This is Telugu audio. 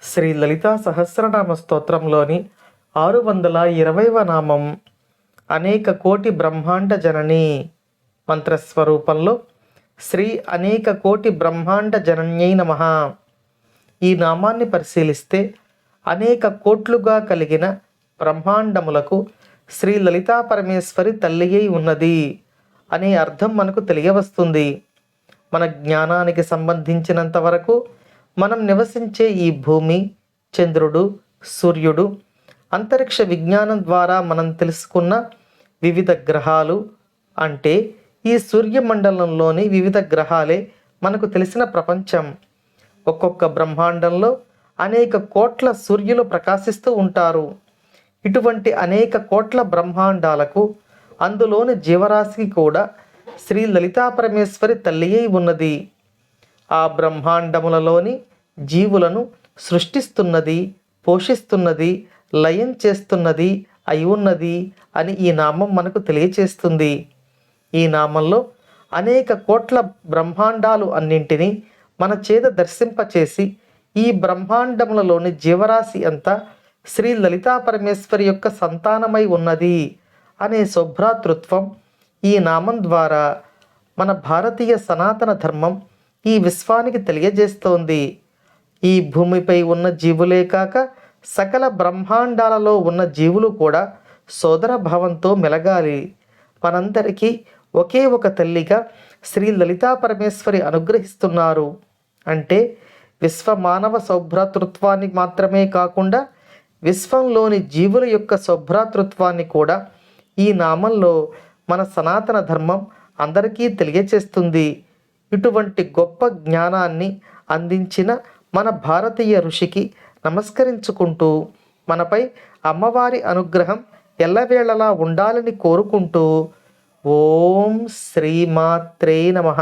శ్రీ లలితా సహస్రనామ స్తోత్రంలోని 620వ నామం అనేక కోటి బ్రహ్మాండ జనని. మంత్రస్వరూపంలో శ్రీ అనేక కోటి బ్రహ్మాండ జనన్యై నమః. ఈ నామాన్ని పరిశీలిస్తే అనేక కోట్లుగా కలిగిన బ్రహ్మాండములకు శ్రీ లలితా పరమేశ్వరి తల్లి అయి ఉన్నది అనే అర్థం మనకు తెలియవస్తుంది. మన జ్ఞానానికి సంబంధించినంత వరకు మనం నివసించే ఈ భూమి, చంద్రుడు, సూర్యుడు, అంతరిక్ష విజ్ఞానం ద్వారా మనం తెలుసుకున్న వివిధ గ్రహాలు, అంటే ఈ సూర్యమండలంలోని వివిధ గ్రహాలే మనకు తెలిసిన ప్రపంచం. ఒక్కొక్క బ్రహ్మాండంలో అనేక కోట్ల సూర్యులు ప్రకాశిస్తూ ఉంటారు. ఇటువంటి అనేక కోట్ల బ్రహ్మాండాలకు, అందులోని జీవరాశికి కూడా శ్రీ లలితా పరమేశ్వరి తల్లి అయి ఉన్నది. ఆ బ్రహ్మాండములలోని జీవులను సృష్టిస్తున్నది, పోషిస్తున్నది, లయం చేస్తున్నది అయి ఉన్నది అని ఈ నామం మనకు తెలియచేస్తుంది. ఈ నామంలో అనేక కోట్ల బ్రహ్మాండాలు అన్నింటినీ మన చేత దర్శింపచేసి ఈ బ్రహ్మాండములలోని జీవరాశి అంతా శ్రీ లలితా పరమేశ్వరి యొక్క సంతానమై ఉన్నది అనే శుభ్రాతృత్వం ఈ నామం ద్వారా మన భారతీయ సనాతన ధర్మం ఈ విశ్వానికి తెలియజేస్తోంది. ఈ భూమిపై ఉన్న జీవులే కాక సకల బ్రహ్మాండాలలో ఉన్న జీవులు కూడా సోదర భావంతో మెలగాలి. మనందరికీ ఒకే ఒక తల్లిగా శ్రీ లలితా పరమేశ్వరి అనుగ్రహిస్తున్నారు. అంటే విశ్వమానవ సౌభ్రాతృత్వాన్ని మాత్రమే కాకుండా విశ్వంలోని జీవుల యొక్క సౌభ్రాతృత్వాన్ని కూడా ఈ నామంలో మన సనాతన ధర్మం అందరికీ తెలియచేస్తుంది. ఇటువంటి గొప్ప జ్ఞానాన్ని అందించిన మన భారతీయ ఋషికి నమస్కరించుకుంటూ, మనపై అమ్మవారి అనుగ్రహం ఎల్లవేళలా ఉండాలని కోరుకుంటూ, ఓం శ్రీమాత్రే నమః.